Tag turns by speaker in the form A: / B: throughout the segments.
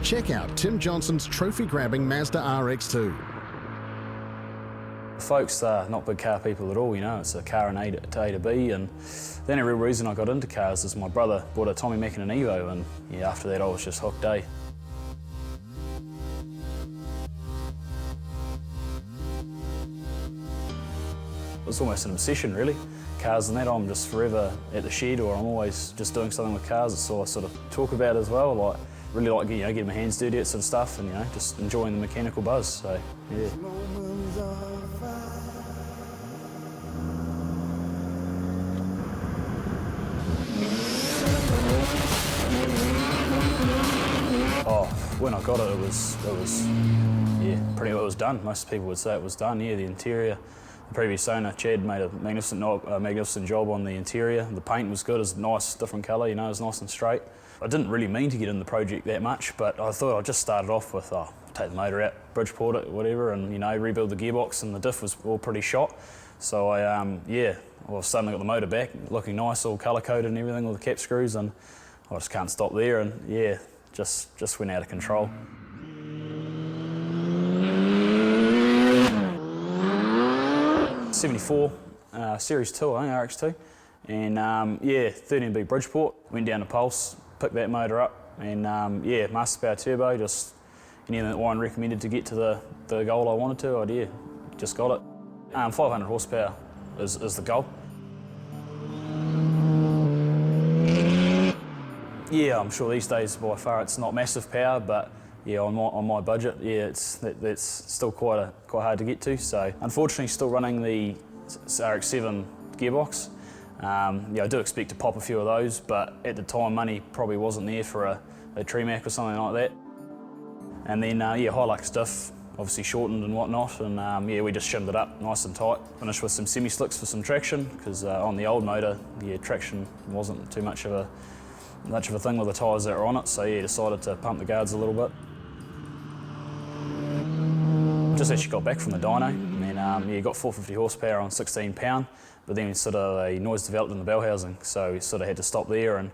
A: Check out Tim Johnson's trophy-grabbing Mazda RX-2.
B: Folks are not big car people at all, you know. It's a car in A to B, and the only real reason I got into cars is my brother bought a Tommy Mack and an Evo, and yeah, after that I was just hooked, eh? It's almost an obsession, really. Cars and that, I'm just forever at the shed, or I'm always just doing something with cars. It's all I sort of talk about as well. Like, really like, you know, getting my hands dirty at sort of stuff, and you know, just enjoying the mechanical buzz. So yeah. Oh, when I got it, it was yeah, it was done. Most people would say it was done. Yeah, the interior. The previous owner, Chad, made a magnificent job on the interior. The paint was good, it's a nice, different colour, you know, it was nice and straight. I didn't really mean to get in the project that much, but I thought I'd just start it off with, take the motor out, Bridgeport it, whatever, and, you know, rebuild the gearbox, and the diff was all pretty shot. So I suddenly got the motor back, looking nice, all colour-coded and everything, all the cap screws, and I just can't stop there, and yeah, just went out of control. '74 Series 2, I think, RX2, and yeah, 13B Bridgeport. Went down to Pulse, picked that motor up, and yeah, Master Power Turbo, just anything that Warren recommended to get to the goal I wanted to, just got it. 500 horsepower is the goal. Yeah, I'm sure these days by far it's not massive power, but yeah, on my budget, yeah, that's still quite hard to get to. So unfortunately, still running the RX-7 gearbox. Yeah, I do expect to pop a few of those, but at the time, money probably wasn't there for a Tree-Mac or something like that. And then yeah, Hilux diff, obviously shortened and whatnot, and yeah, we just shimmed it up nice and tight. Finished with some semi-slicks for some traction, because on the old motor, yeah, traction wasn't too much of a thing with the tyres that were on it. So yeah, decided to pump the guards a little bit. Just actually got back from the dyno, and then yeah, got 450 horsepower on 16 pound, but then sort of a noise developed in the bell housing, so we sort of had to stop there. And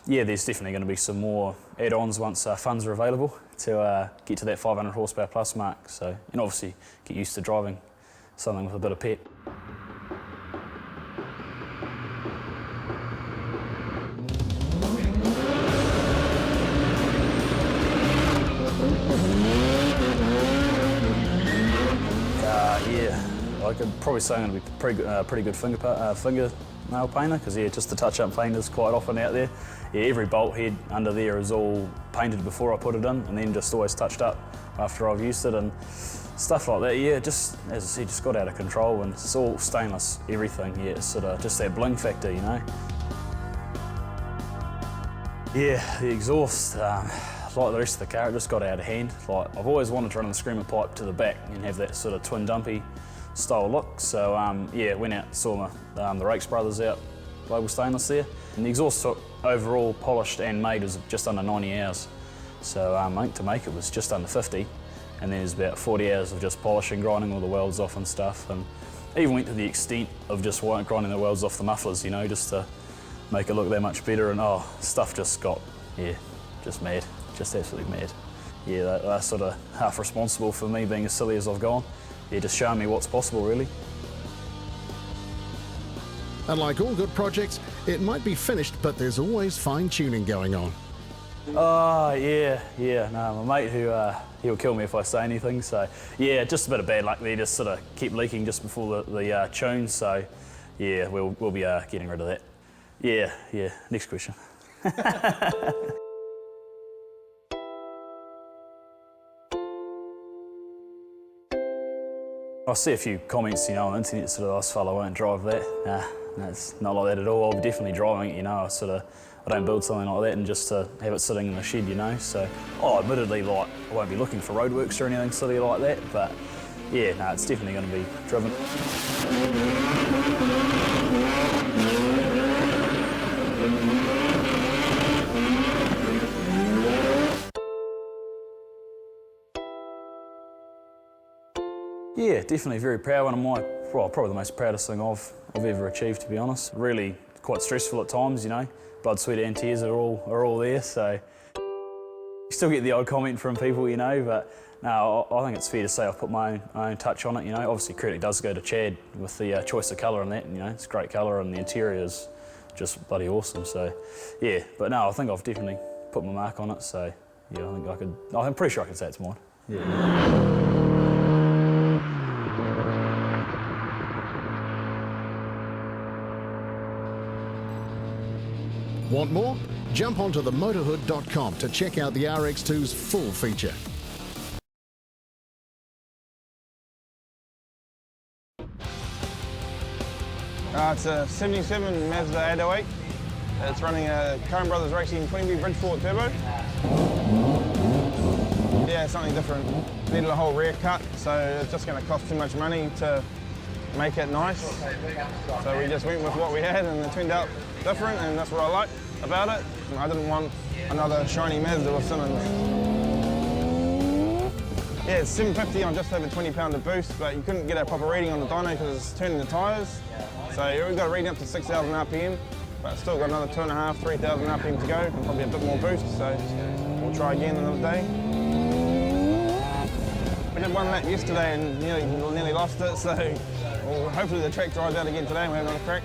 B: yeah, there's definitely going to be some more add-ons once funds are available to get to that 500 horsepower plus mark. So, and obviously get used to driving something with a bit of pep. Yeah, I could probably say I'm going to be pretty good finger nail painter, because yeah, just the touch-up painters quite often out there. Yeah, every bolt head under there is all painted before I put it in, and then just always touched up after I've used it and stuff like that. Yeah, just as I said, just got out of control, and it's all stainless, everything. Yeah, it's sort of just that bling factor, you know. Yeah, the exhaust. Like the rest of the car, it just got out of hand. Like, I've always wanted to run the screamer pipe to the back and have that sort of twin dumpy style look. So yeah, went out, saw the Rakes Brothers out, Global Stainless there. And the exhaust took overall polished and made was just under 90 hours. So I think to make it was just under 50. And then there's about 40 hours of just polishing, grinding all the welds off and stuff. And even went to the extent of just grinding the welds off the mufflers, you know, just to make it look that much better. And oh, stuff just got, yeah, just mad. Just absolutely mad. Yeah, they're sort of half responsible for me being as silly as I've gone. Yeah, just showing me what's possible, really.
A: And like all good projects, it might be finished, but there's always fine-tuning going on.
B: Oh, yeah, no, my mate he'll kill me if I say anything, so yeah, just a bit of bad luck there, just sort of kept leaking just before the tune, so yeah, we'll be getting rid of that. Yeah, next question. I see a few comments, you know, on the internet, sort of, "This fella won't drive that." Nah, it's not like that at all. I'll be definitely driving it, you know. I don't build something like that and just to have it sitting in the shed, you know. So, admittedly, like, I won't be looking for roadworks or anything silly like that, but yeah, no, it's definitely going to be driven. Yeah, definitely very proud. One of probably the most proudest thing I've ever achieved, to be honest. Really quite stressful at times, you know. Blood, sweat and tears are all there. So next still get the odd comment from people, you know, but no, I think it's fair to say I've put my own touch on it, you know. Obviously credit does go to Chad with the choice of colour and that, you know, it's great colour and the interior is just bloody awesome, so yeah. But no, I think I've definitely put my mark on it, so yeah, I'm pretty sure I can say it's mine. Yeah.
A: Want more? Jump onto themotorhood.com to check out the RX2's full feature.
C: It's a 77 Mazda 808. It's running a Coen Brothers Racing 20V Bridgeport turbo. Yeah, something different. Needed a whole rear cut, so it's just going to cost too much money to make it nice. So we just went with what we had and it turned out different, and that's what I like about it. I didn't want another shiny Mazda with Simmons. Yeah, it's 750 on just over 20 pound of boost, but you couldn't get a proper reading on the dyno because it's turning the tyres. So we've got a reading up to 6,000 RPM, but still got another 2,500, 3,000 RPM to go, and probably a bit more boost, so we'll try again another day. We did one lap yesterday and nearly lost it, so hopefully the track dries out again today and we have another crack.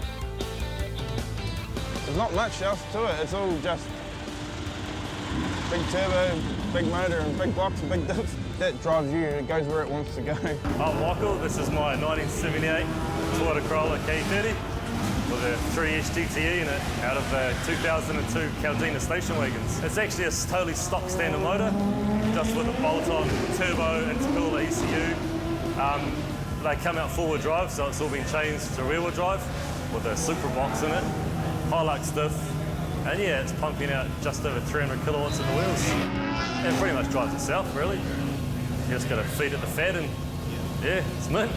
C: There's not much else to it, it's all just big turbo, big motor and big box and big dips. That drives you, it goes where it wants to go.
D: I'm Michael, this is my 1978 Toyota Corolla K30 with a 3S GTE in it out of 2002 Caldina station wagons. It's actually a totally stock standard motor, just with a bolt-on turbo intercooler ECU. They come out four-wheel drive, so it's all been changed to rear-wheel drive with a super box in it, Hilux diff, and yeah, it's pumping out just over 300 kilowatts in the wheels. It pretty much drives itself, really. You just got to feed it the fat and yeah, it's mint.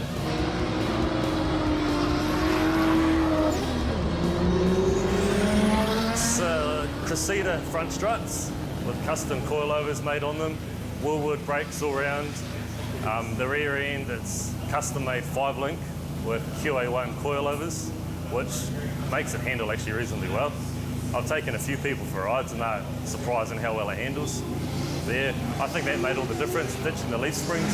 D: It's Cressida front struts with custom coilovers made on them, Woolwood brakes all round. The rear end, it's custom-made 5-link with QA1 coilovers, which makes it handle actually reasonably well. I've taken a few people for rides and they're surprising how well it handles. There, I think that made all the difference, ditching the leaf springs.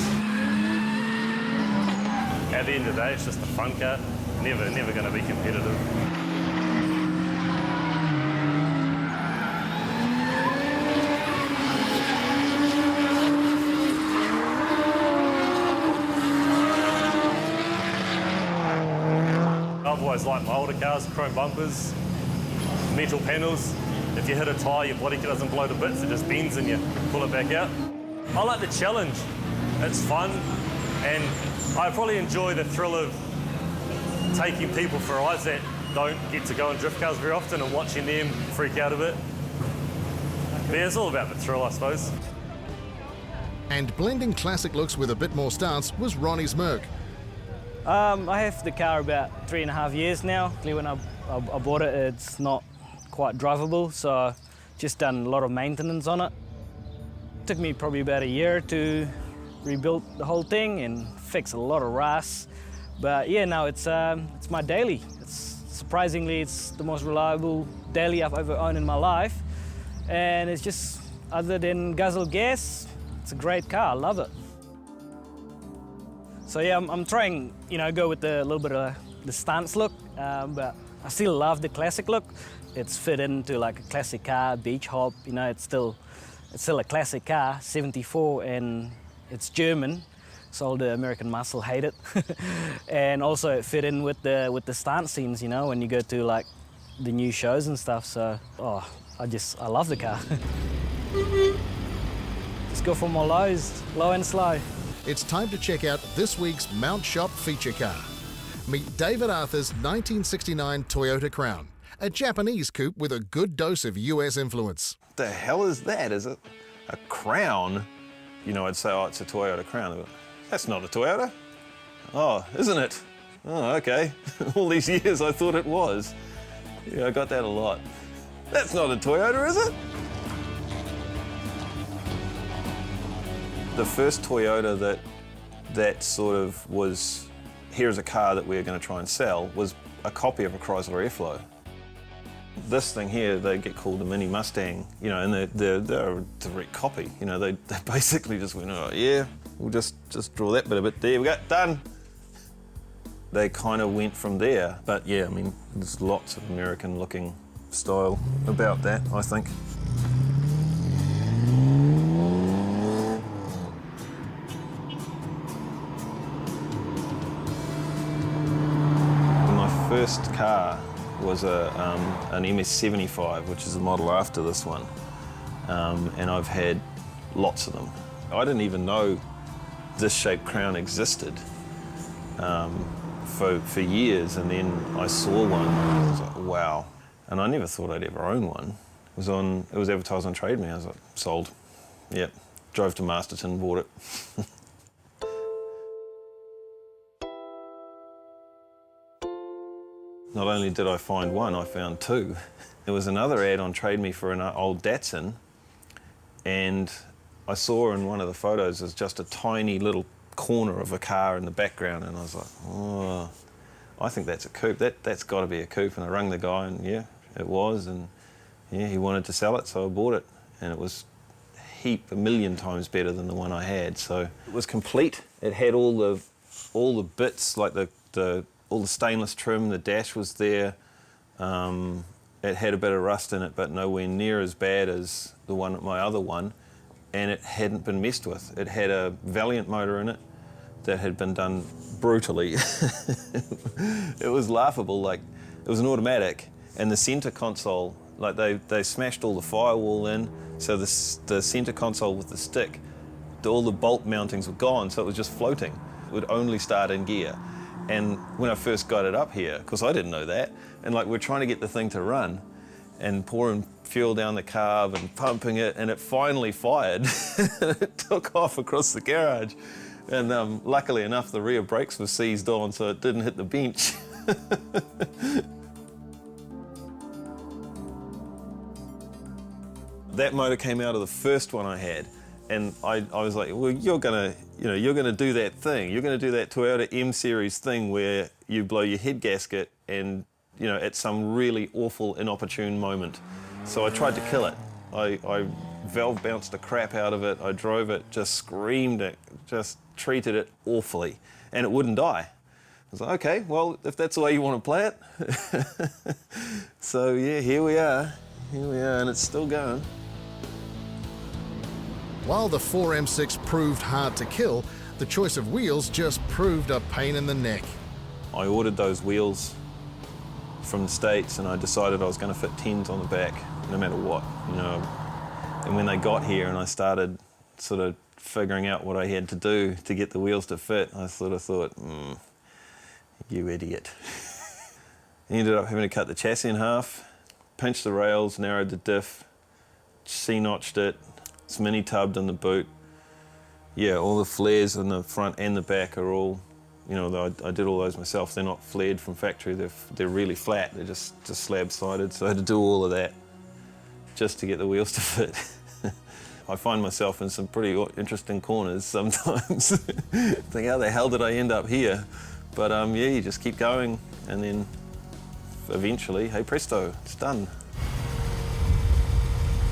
D: At the end of the day, it's just a fun car, never going to be competitive. I've always liked my older cars, chrome bumpers, metal panels. If you hit a tyre, your body doesn't blow to bits, it just bends and you pull it back out. I like the challenge. It's fun, and I probably enjoy the thrill of taking people for rides that don't get to go in drift cars very often and watching them freak out a bit. But yeah, it's all about the thrill, I suppose.
A: And blending classic looks with a bit more stance was Ronnie's Merc.
E: I have the car about 3.5 years now. When I bought it, it's not quite drivable, so I've just done a lot of maintenance on it. Took me probably about a year to rebuild the whole thing and fix a lot of rust. But yeah, now it's my daily. Surprisingly, it's the most reliable daily I've ever owned in my life. And it's just, other than guzzle gas, it's a great car, I love it. So yeah, I'm trying, go with a little bit of the stance look, but I still love the classic look. It's fit into like a classic car, beach hop, it's still a classic car, 74, and it's German, so the American muscle hate it. And also it fit in with the stunt scenes, when you go to like the new shows and stuff, so I love the car. Just go for more lows, low and slow.
A: It's time to check out this week's Mount Shop feature car. Meet David Arthur's 1969 Toyota Crown, a Japanese coupe with a good dose of US influence.
F: What the hell is that? Is it a Crown? I'd say, oh, it's a Toyota Crown. That's not a Toyota. Oh, isn't it? Oh, okay. All these years I thought it was. Yeah, I got that a lot. That's not a Toyota, is it? The first Toyota that sort of was, here's a car that we're going to try and sell, was a copy of a Chrysler Airflow. This thing here, they get called a mini Mustang, you know, and they're a direct copy. You know, they basically just went, oh yeah, we'll just draw that bit of it. There we go, done. They kind of went from there. But yeah, I mean, there's lots of American-looking style about that, I think. My first car was an MS-75, which is a model after this one, and I've had lots of them. I didn't even know this shaped crown existed for years, and then I saw one, and I was like, wow. And I never thought I'd ever own one. It was advertised on Trade Me. I was like, sold. Yep. Drove to Masterton, bought it. Not only did I find one, I found two. There was another ad on Trade Me for an old Datsun, and I saw in one of the photos there's just a tiny little corner of a car in the background, and I was like, oh, I think that's a coupe. That's got to be a coupe. And I rang the guy, and yeah, it was, and yeah, he wanted to sell it, so I bought it, and it was a million times better than the one I had. So it was complete. It had all the bits, like all the stainless trim. The dash was there. It had a bit of rust in it, but nowhere near as bad as my other one, and it hadn't been messed with. It had a Valiant motor in it that had been done brutally. It was laughable. Like, it was an automatic, and the center console, like they smashed all the firewall in, so the center console with the stick, all the bolt mountings were gone, so it was just floating. It would only start in gear. And when I first got it up here, because I didn't know that, and like we're trying to get the thing to run and pouring fuel down the carb and pumping it, and it finally fired. It took off across the garage. And luckily enough, the rear brakes were seized on, so it didn't hit the bench. That motor came out of the first one I had, and I was like, well, you're gonna do that thing. You're gonna do that Toyota M Series thing where you blow your head gasket and, you know, at some really awful, inopportune moment. So I tried to kill it. I valve bounced the crap out of it. I drove it, just screamed it, just treated it awfully, and it wouldn't die. I was like, okay, well, if that's the way you want to play it. So yeah, here we are, and it's still going.
A: While the 4M6 proved hard to kill, the choice of wheels just proved a pain in the neck.
F: I ordered those wheels from the States, and I decided I was going to fit 10s on the back, no matter what, you know. And when they got here and I started sort of figuring out what I had to do to get the wheels to fit, I sort of thought, you idiot. I ended up having to cut the chassis in half, pinched the rails, narrowed the diff, C-notched it, it's mini-tubbed in the boot. Yeah, all the flares in the front and the back are all, you know, I did all those myself. They're not flared from factory, they're really flat, they're just slab-sided, so I had to do all of that just to get the wheels to fit. I find myself in some pretty interesting corners sometimes. Think, how the hell did I end up here? But yeah, you just keep going, and then eventually, hey presto, it's done.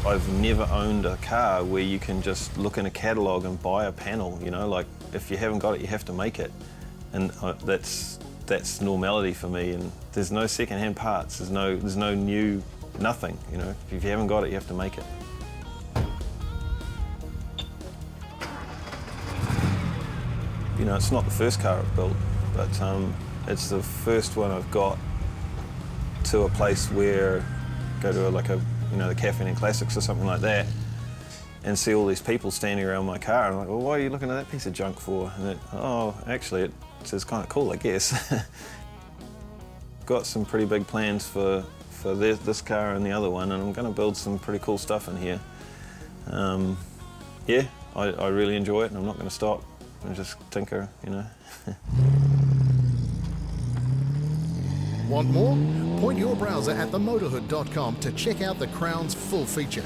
F: I've never owned a car where you can just look in a catalogue and buy a panel, you know, like if you haven't got it, you have to make it. And that's normality for me, and there's no second-hand parts, there's no new, nothing, you know. If you haven't got it, you have to make it. You know, it's not the first car I've built, but it's the first one I've got to a place where, go to the Caffeine and Classics or something like that, and see all these people standing around my car, and I'm like, well, why are you looking at that piece of junk for? And actually, it's kind of cool, I guess. Got some pretty big plans for this car and the other one, and I'm going to build some pretty cool stuff in here. Yeah, I really enjoy it, and I'm not going to stop and just tinker, you know.
A: Want more? Point your browser at themotorhood.com to check out the Crown's full feature.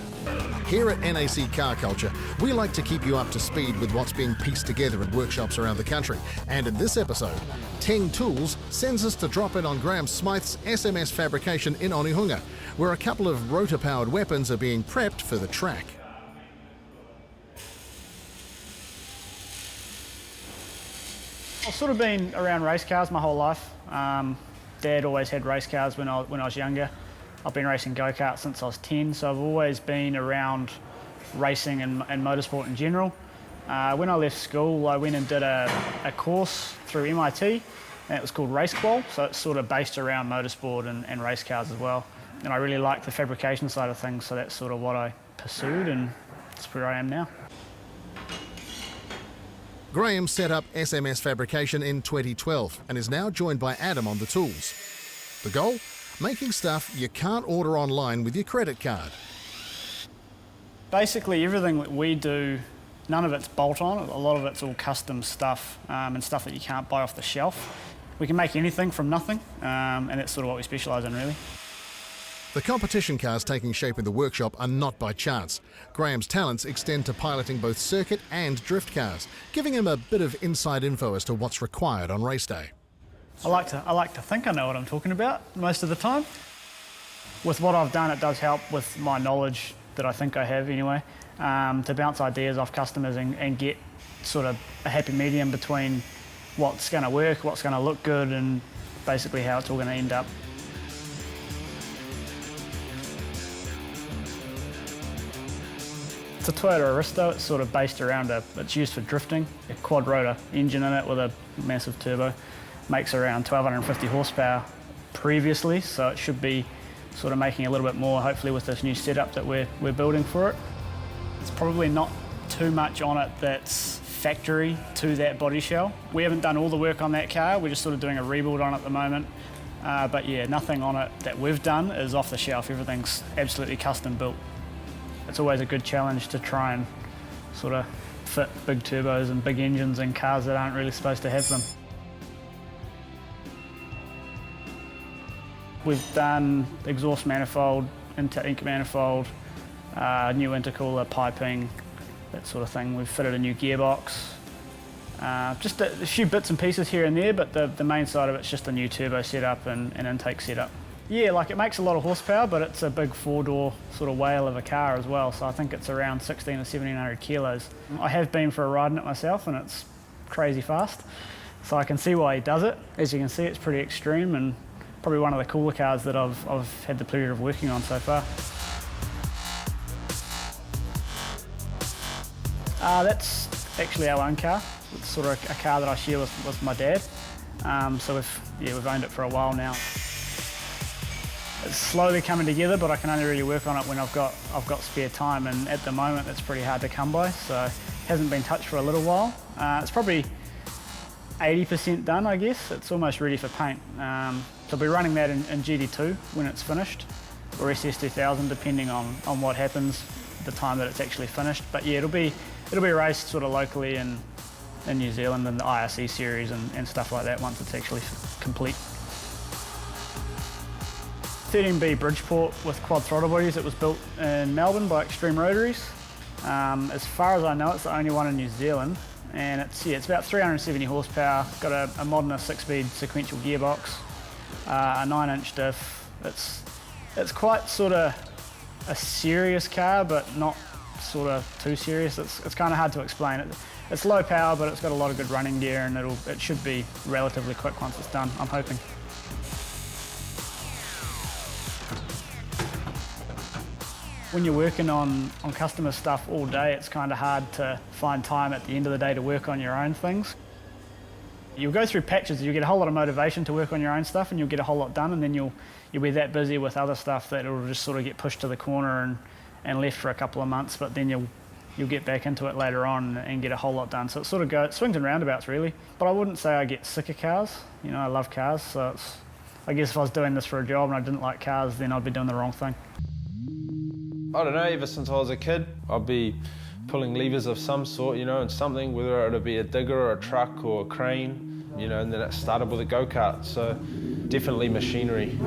A: Here at NAC Car Culture, we like to keep you up to speed with what's being pieced together at workshops around the country. And in this episode, Teng Tools sends us to drop in on Graham Smythe's SMS fabrication in Onehunga, where a couple of rotor-powered weapons are being prepped for the track.
G: I've sort of been around race cars my whole life. Dad always had race cars when I was younger. I've been racing go-karts since I was 10, so I've always been around racing and motorsport in general. When I left school, I went and did a course through MIT, and it was called Race Qual, so it's sort of based around motorsport and race cars as well. And I really like the fabrication side of things, so that's sort of what I pursued, and that's where I am now.
A: Graham set up SMS Fabrication in 2012 and is now joined by Adam on the tools. The goal? Making stuff you can't order online with your credit card.
G: Basically everything that we do, none of it's bolt-on, a lot of it's all custom stuff and stuff that you can't buy off the shelf. We can make anything from nothing, and that's sort of what we specialise in really.
A: The competition cars taking shape in the workshop are not by chance. Graham's talents extend to piloting both circuit and drift cars, giving him a bit of inside info as to what's required on race day.
G: I like to think I know what I'm talking about most of the time. With what I've done, it does help with my knowledge that I think I have anyway, to bounce ideas off customers and get sort of a happy medium between what's going to work, what's going to look good, and basically how it's all going to end up. It's a Toyota Aristo. It's sort of based around it's used for drifting, a quad rotor engine in it with a massive turbo. Makes around 1250 horsepower previously, so it should be sort of making a little bit more, hopefully, with this new setup that we're building for it. It's probably not too much on it that's factory to that body shell. We haven't done all the work on that car, we're just sort of doing a rebuild on it at the moment. But yeah, nothing on it that we've done is off the shelf, everything's absolutely custom built. It's always a good challenge to try and sort of fit big turbos and big engines in cars that aren't really supposed to have them. We've done exhaust manifold, intake manifold, new intercooler, piping, that sort of thing. We've fitted a new gearbox. Just a few bits and pieces here and there, but the main side of it's just a new turbo setup and intake setup. Yeah, like it makes a lot of horsepower, but it's a big four-door sort of whale of a car as well, so I think it's around 16 or 1700 kilos. I have been for a ride in it myself, and it's crazy fast, so I can see why he does it. As you can see, it's pretty extreme, and probably one of the cooler cars that I've had the pleasure of working on so far. That's actually our own car. It's sort of a car that I share with my dad, so we've owned it for a while now. It's slowly coming together, but I can only really work on it when I've got spare time, and at the moment it's pretty hard to come by, so it hasn't been touched for a little while. It's probably 80% done, I guess. It's almost ready for paint. So I'll be running that in GD2 when it's finished, or SS2000, depending on what happens at the time that it's actually finished. But yeah, it'll be raced sort of locally in New Zealand in the IRC series and stuff like that once it's actually complete. 13B Bridgeport with quad throttle bodies. It was built in Melbourne by Extreme Rotaries. As far as I know, it's the only one in New Zealand, and it's about 370 horsepower. Got a Modena 6-speed sequential gearbox, a 9-inch diff. It's quite sort of a serious car, but not sort of too serious. It's kind of hard to explain. It's low power, but it's got a lot of good running gear, and it should be relatively quick once it's done, I'm hoping. When you're working on customer stuff all day, it's kind of hard to find time at the end of the day to work on your own things. You'll go through patches, you'll get a whole lot of motivation to work on your own stuff, and you'll get a whole lot done, and then you'll be that busy with other stuff that it'll just sort of get pushed to the corner and left for a couple of months, but then you'll get back into it later on and get a whole lot done. So it sort of swings and roundabouts really. But I wouldn't say I get sick of cars. You know, I love cars, so I guess if I was doing this for a job and I didn't like cars, then I'd be doing the wrong thing.
H: I don't know, ever since I was a kid, I'd be pulling levers of some sort, you know, and something, whether it would be a digger or a truck or a crane, you know, and then it started with a go-kart. So definitely machinery.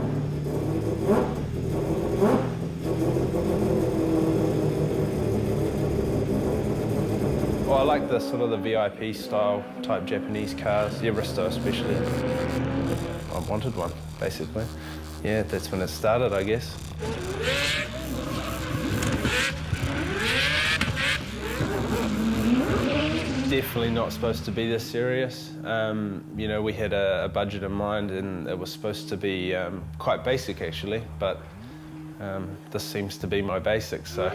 H: Well, I like the sort of the VIP style type Japanese cars, the Aristo especially. I wanted one, basically. Yeah, that's when it started, I guess. Definitely not supposed to be this serious. You know, we had a budget in mind and it was supposed to be quite basic actually, but this seems to be my basic, so.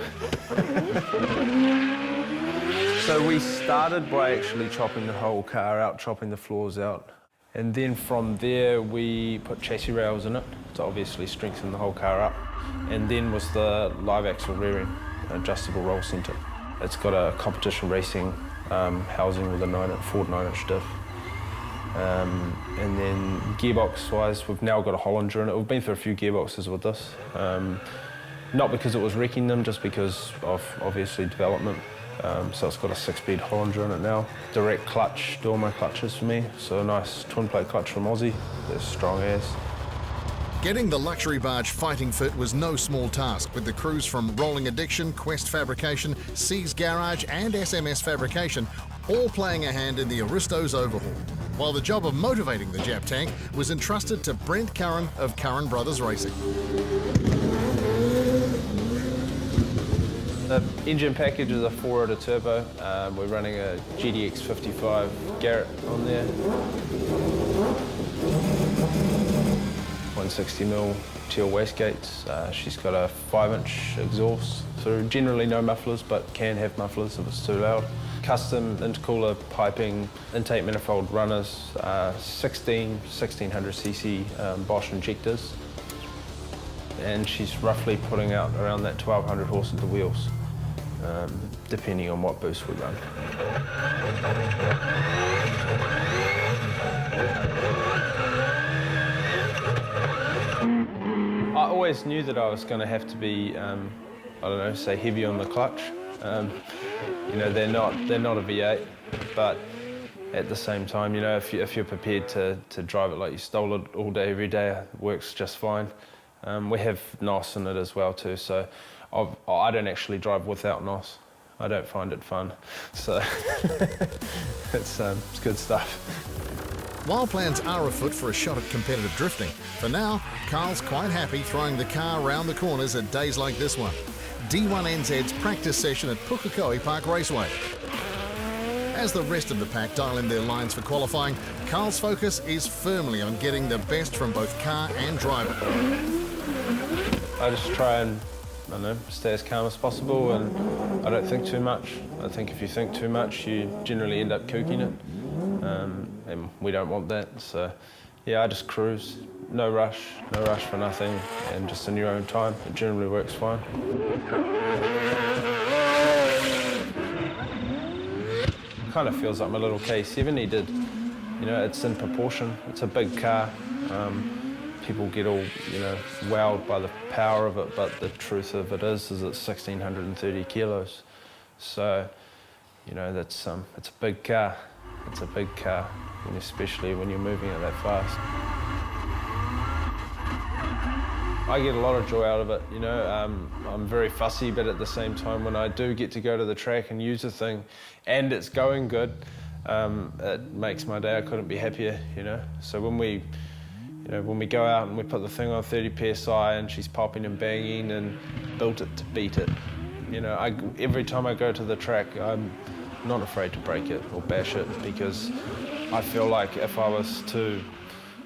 H: So we started by actually chopping the whole car out, chopping the floors out. And then from there we put chassis rails in it to obviously strengthen the whole car up. And then was the live axle rearing, adjustable roll centre. It's got a competition racing housing with a Ford 9-inch diff. And then gearbox-wise, we've now got a Hollinger in it. We've been through a few gearboxes with this. Not because it was wrecking them, just because of obviously development. So it's got a 6-speed Hollinger in it now. Direct clutch, Dormo clutches for me. So a nice twin plate clutch from Aussie. They're strong as.
A: Getting the luxury barge fighting fit was no small task, with the crews from Rolling Addiction, Quest Fabrication, C's Garage and SMS Fabrication all playing a hand in the Aristo's overhaul, while the job of motivating the Jap tank was entrusted to Brent Curran of Curran Brothers Racing.
H: The engine package is a 4-liter turbo. We're running a GDX 55 Garrett on there. 160mm teal wastegates. She's got a 5-inch exhaust. So generally no mufflers, but can have mufflers if it's too loud. Custom intercooler piping, intake manifold runners, 1600cc Bosch injectors. And she's roughly putting out around that 1200 horse at the wheels, depending on what boost we run. I always knew that I was going to have to be, I don't know, say heavy on the clutch. You know, they're not a V8, but at the same time, you know, if you're prepared to drive it like you stole it all day, every day, it works just fine. We have NOS in it as well too, so I don't actually drive without NOS. I don't find it fun, so it's good stuff.
A: While plans are afoot for a shot at competitive drifting, for now, Carl's quite happy throwing the car around the corners at days like this one. D1NZ's practice session at Pukekohe Park Raceway. As the rest of the pack dial in their lines for qualifying, Carl's focus is firmly on getting the best from both car and driver.
H: I just try and, I don't know, stay as calm as possible, and I don't think too much. I think if you think too much, you generally end up kooking it, and we don't want that. So, yeah, I just cruise. No rush for nothing, and just in your own time. It generally works fine. Kind of feels like my little K70 did. You know, it's in proportion. It's a big car. People get all, you know, wowed by the power of it, but the truth of it is it's 1,630 kilos. So, you know, that's it's a big car. It's a big car, and especially when you're moving it that fast. I get a lot of joy out of it, you know. I'm very fussy, but at the same time, when I do get to go to the track and use the thing, and it's going good, it makes my day. I couldn't be happier, you know. So when we go out and we put the thing on 30 psi and she's popping and banging and built it to beat it, you know, every time I go to the track, I'm not afraid to break it or bash it, because I feel like if I was to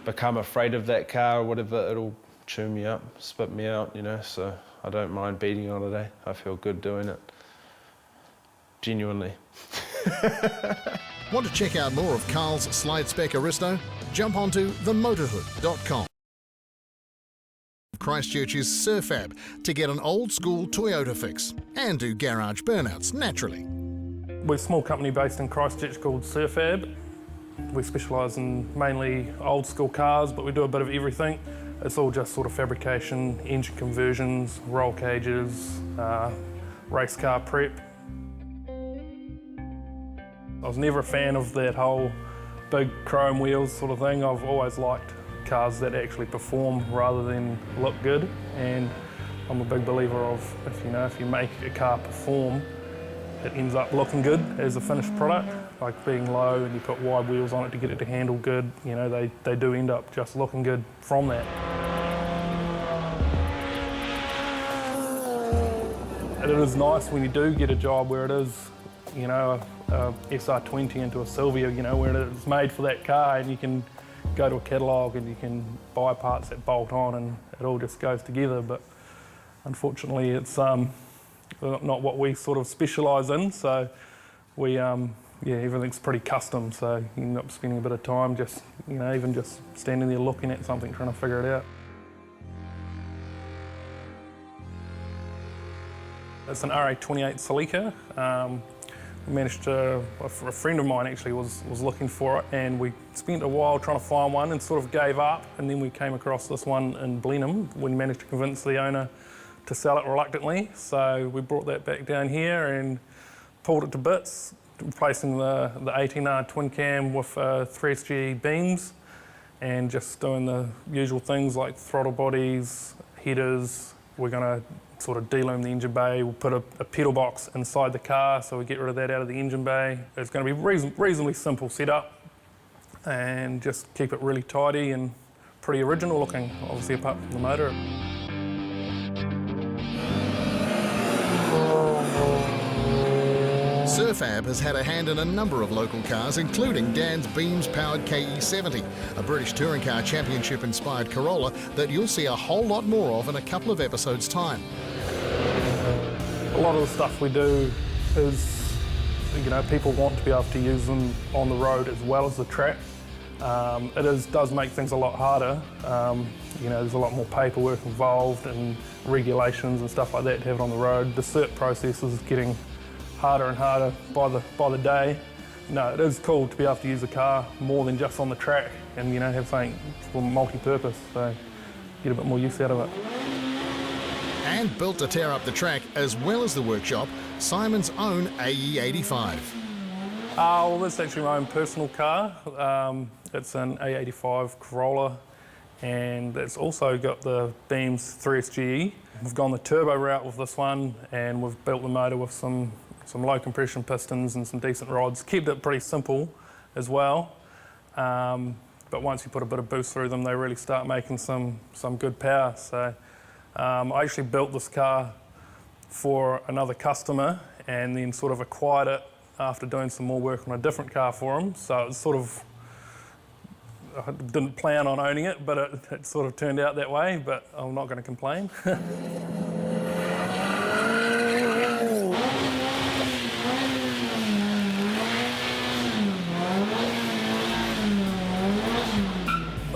H: become afraid of that car or whatever, it'll chew me up, spit me out, you know, so I don't mind beating on it. I feel good doing it. Genuinely.
A: Want to check out more of Carl's slide spec Aristo? Jump onto themotorhood.com. Christchurch's Surfab to get an old school Toyota fix and do garage burnouts naturally.
I: We're a small company based in Christchurch called Surfab. We specialise in mainly old school cars, but we do a bit of everything. It's all just sort of fabrication, engine conversions, roll cages, race car prep. I was never a fan of that whole big chrome wheels sort of thing. I've always liked cars that actually perform rather than look good. And I'm a big believer of if you make a car perform, it ends up looking good as a finished product. Like being low and you put wide wheels on it to get it to handle good, they do end up just looking good from that. It is nice when you do get a job where it is, a SR20 into a Sylvia, where it's made for that car, and you can go to a catalogue and you can buy parts that bolt on and it all just goes together. But unfortunately, it's not what we sort of specialise in. So we, everything's pretty custom. So you end up spending a bit of time just, even just standing there looking at something, trying to figure it out. It's an RA28 Celica. We managed to, a friend of mine actually was looking for it, and we spent a while trying to find one and sort of gave up, and then we came across this one in Blenheim. We managed to convince the owner to sell it reluctantly, so we brought that back down here and pulled it to bits, replacing the 18R twin cam with 3SG beams, and just doing the usual things like throttle bodies, headers. We're going to sort of delume the engine bay. We'll put a pedal box inside the car, so we get rid of that out of the engine bay. It's going to be reasonably simple setup, and just keep it really tidy and pretty original looking, obviously apart from the motor.
A: Surfab has had a hand in a number of local cars, including Dan's Beams-powered KE70, a British touring car championship-inspired Corolla that you'll see a whole lot more of in a couple of episodes' time.
I: A lot of the stuff we do is, people want to be able to use them on the road as well as the track. It does make things a lot harder. There's a lot more paperwork involved and regulations and stuff like that to have it on the road. The cert process is getting harder and harder by the day. No, it is cool to be able to use a car more than just on the track and have something for multi-purpose, so get a bit more use out of it.
A: And built to tear up the track as well as the workshop, Simon's own AE85.
I: Well, this is actually my own personal car. It's an A85 Corolla, and it's also got the Beams 3SGE. We've gone the turbo route with this one, and we've built the motor with some low compression pistons and some decent rods. Kept it pretty simple as well, but once you put a bit of boost through them, they really start making some good power. So I actually built this car for another customer and then sort of acquired it after doing some more work on a different car for him. So it's sort of, I didn't plan on owning it, but it sort of turned out that way, but I'm not going to complain.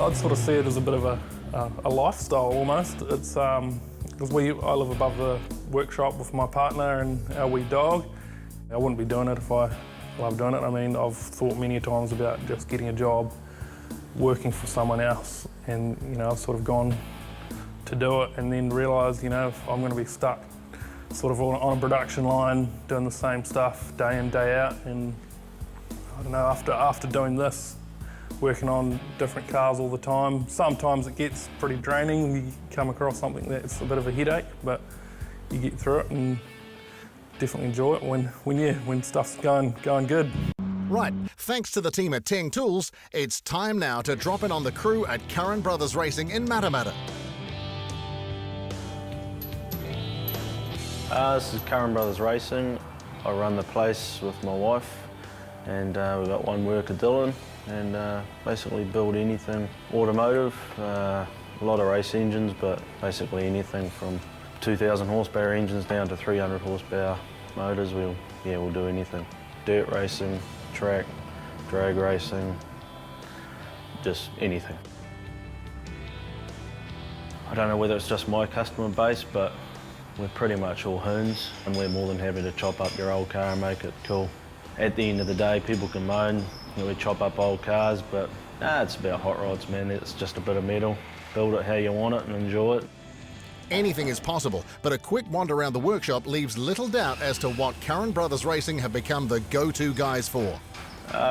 I: I'd sort of see it as a bit of a lifestyle almost. It's because I live above the workshop with my partner and our wee dog. I wouldn't be doing it if I loved doing it. I mean, I've thought many times about just getting a job, working for someone else, and I've sort of gone to do it and then realised, if I'm going to be stuck sort of on a production line doing the same stuff day in, day out, and I don't know, after doing this, working on different cars all the time, sometimes it gets pretty draining. You come across something that's a bit of a headache, but you get through it and definitely enjoy it when stuff's going good.
A: Right, thanks to the team at Teng Tools, it's time now to drop in on the crew at Curran Brothers Racing in Matamata.
J: This is Curran Brothers Racing. I run the place with my wife, and we've got one worker, Dylan, and basically build anything automotive. A lot of race engines, but basically anything from 2,000 horsepower engines down to 300 horsepower motors. We'll do anything. Dirt racing, track, drag racing, just anything. I don't know whether it's just my customer base, but we're pretty much all hoons, and we're more than happy to chop up your old car and make it cool. At the end of the day, people can moan, we chop up old cars, but it's about hot rods, man. It's just a bit of metal. Build it how you want it and enjoy it.
A: Anything is possible, but a quick wander around the workshop leaves little doubt as to what Curran Brothers Racing have become the go-to guys for.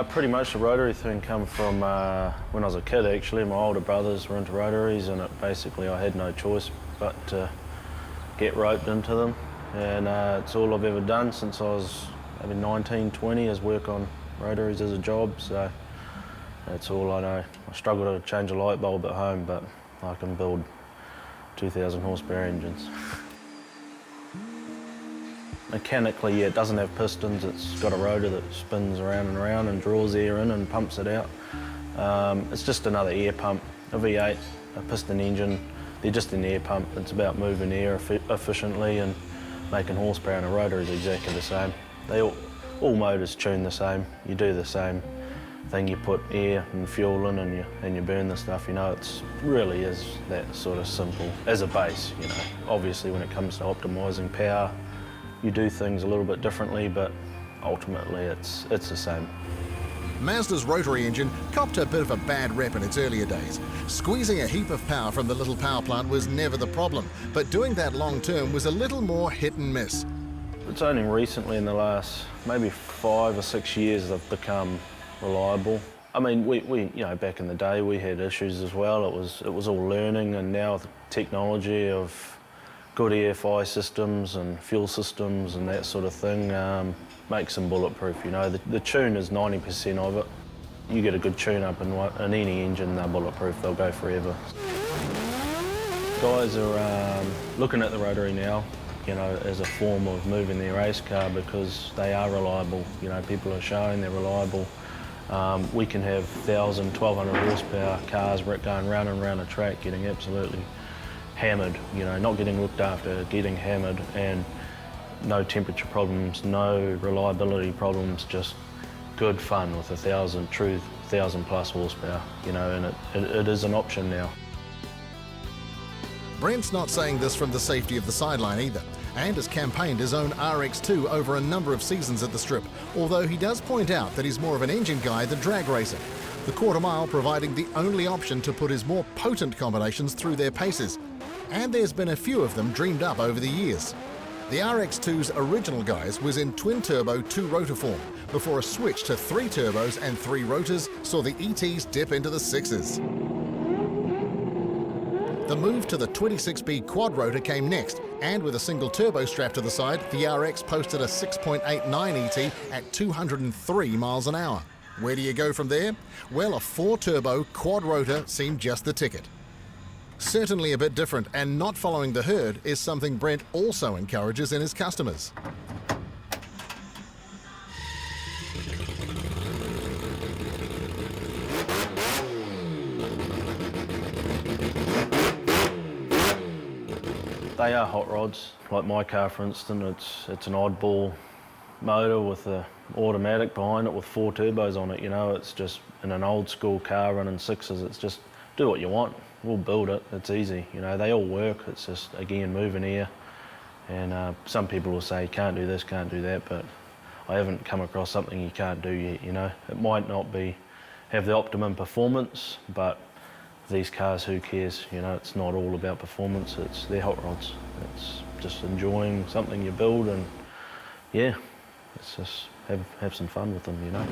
J: Pretty much the rotary thing come from when I was a kid actually. My older brothers were into rotaries and basically I had no choice but to get roped into them. And it's all I've ever done since I was maybe 19, 20 is work on rotaries as a job, so that's all I know. I struggle to change a light bulb at home, but I can build 2,000 horsepower engines. Mechanically, yeah, it doesn't have pistons. It's got a rotor that spins around and draws air in and pumps it out. It's just another air pump, a V8, a piston engine. They're just an air pump. It's about moving air efficiently and making horsepower, and a rotor is exactly the same. All motors tune the same. You do the same thing. You put air and fuel in and you burn the stuff. You know, it really is that sort of simple as a base. You know, obviously when it comes to optimising power, you do things a little bit differently, but ultimately it's the same.
A: Mazda's rotary engine copped a bit of a bad rep in its earlier days. Squeezing a heap of power from the little power plant was never the problem, but doing that long term was a little more hit and miss.
J: It's only recently in the last maybe 5 or 6 years they've become reliable. I mean, we you know, back in the day we had issues as well. It was all learning, and now the technology of good EFI systems and fuel systems and that sort of thing makes them bulletproof. You know, the tune is 90% of it. You get a good tune up in any engine, they're bulletproof. They'll go forever. Guys are looking at the rotary now, you know, as a form of moving their race car because they are reliable. You know, people are showing they're reliable. We can have 1,000, 1,200 horsepower cars going round and round a track getting absolutely hammered, you know, not getting looked after, getting hammered, and no temperature problems, no reliability problems, just good fun with 1,000 plus horsepower, you know, and it is an option now.
A: Brent's not saying this from the safety of the sideline either, and has campaigned his own RX2 over a number of seasons at the strip, although he does point out that he's more of an engine guy than drag racer. The quarter mile providing the only option to put his more potent combinations through their paces. And there's been a few of them dreamed up over the years. The RX2's original guise was in twin-turbo 2-rotor form, before a switch to 3 turbos and 3 rotors saw the ETs dip into the 6s. The move to the 26B quad rotor came next, and with a single turbo strap to the side, the RX posted a 6.89 ET at 203 miles an hour. Where do you go from there? Well, a 4-turbo quad rotor seemed just the ticket. Certainly a bit different, and not following the herd is something Brent also encourages in his customers.
J: They are hot rods. Like my car, for instance, it's an oddball motor with an automatic behind it with 4 turbos on it. You know, it's just in an old school car running 6s. It's just do what you want. We'll build it. It's easy. You know, they all work. It's just again moving air. And some people will say can't do this, can't do that, but I haven't come across something you can't do yet. You know, it might not have the optimum performance, but these cars, who cares? You know, it's not all about performance. They're hot rods. It's just enjoying something you build, and yeah, it's just have some fun with them, you know.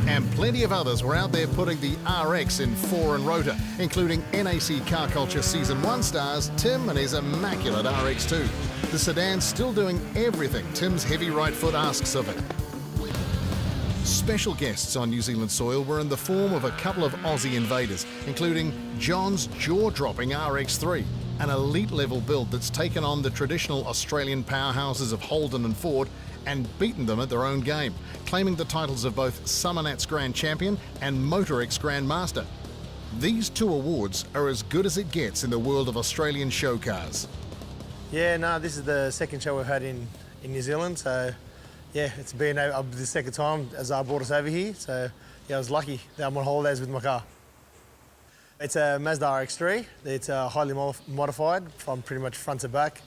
A: And plenty of others were out there putting the RX in 4 and rotor, including NAC Car Culture Season 1 stars Tim and his immaculate RX2. The sedan's still doing everything Tim's heavy right foot asks of it. Special guests on New Zealand soil were in the form of a couple of Aussie invaders, including John's jaw-dropping RX3, an elite-level build that's taken on the traditional Australian powerhouses of Holden and Ford and beaten them at their own game, claiming the titles of both Summernats Grand Champion and MotorX Grand Master. These 2 awards are as good as it gets in the world of Australian show cars.
K: Yeah, no, this is the second show we've had in New Zealand, so yeah, it's been the second time as I brought us over here, so yeah, I was lucky that I'm on holidays with my car. It's a Mazda RX-3. It's highly modified from pretty much front to back.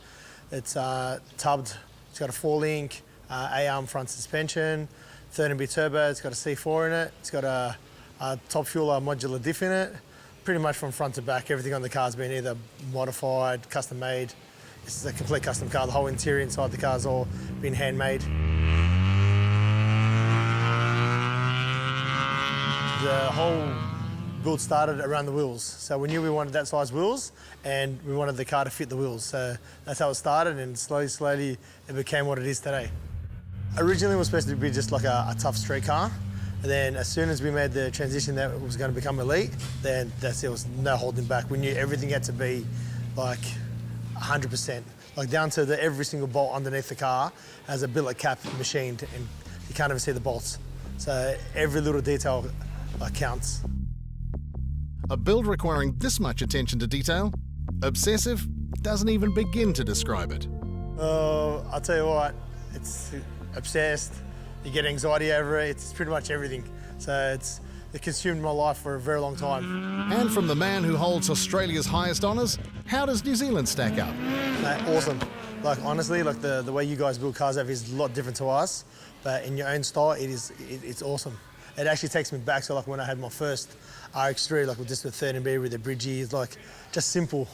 K: It's tubbed, it's got a 4-link, A-arm front suspension, 13B turbo, it's got a C4 in it, it's got a top fuel modular diff in it. Pretty much from front to back, everything on the car's been either modified, custom made, This is a complete custom car. The whole interior inside the car's all been handmade. The whole build started around the wheels. So we knew we wanted that size wheels and we wanted the car to fit the wheels. So that's how it started, and slowly it became what it is today. Originally it was supposed to be just like a tough street car. And then as soon as we made the transition that it was going to become elite, then it was no holding back. We knew everything had to be like 100%. Like down to every single bolt underneath the car has a billet cap machined, and you can't even see the bolts. So every little detail counts.
A: A build requiring this much attention to detail? Obsessive doesn't even begin to describe it.
K: I'll tell you what, it's obsessed. You get anxiety over it. It's pretty much everything. So it consumed my life for a very long time.
A: And from the man who holds Australia's highest honours, how does New Zealand stack up?
K: Awesome. Like honestly, like the way you guys build cars over here is a lot different to us, but in your own style, it's awesome. It actually takes me back to like when I had my first RX3, like with just the 13B with the bridges, like just simple.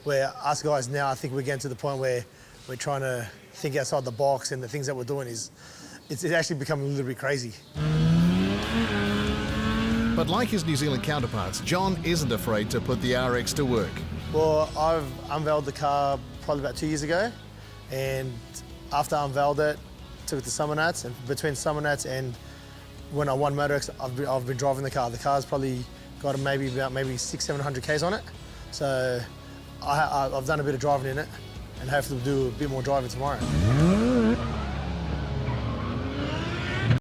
K: Where us guys now, I think we're getting to the point where we're trying to think outside the box, and the things that we're doing it's actually becoming a little bit crazy.
A: But like his New Zealand counterparts, John isn't afraid to put the RX to work.
K: Well, I've unveiled the car probably about 2 years ago, and after I unveiled it, took it to Summer Nats, and between Summer Nats and when I won MotorX, I've been driving the car. The car's probably got maybe 600-700 Ks on it. So I've done a bit of driving in it, and hopefully we'll do a bit more driving tomorrow.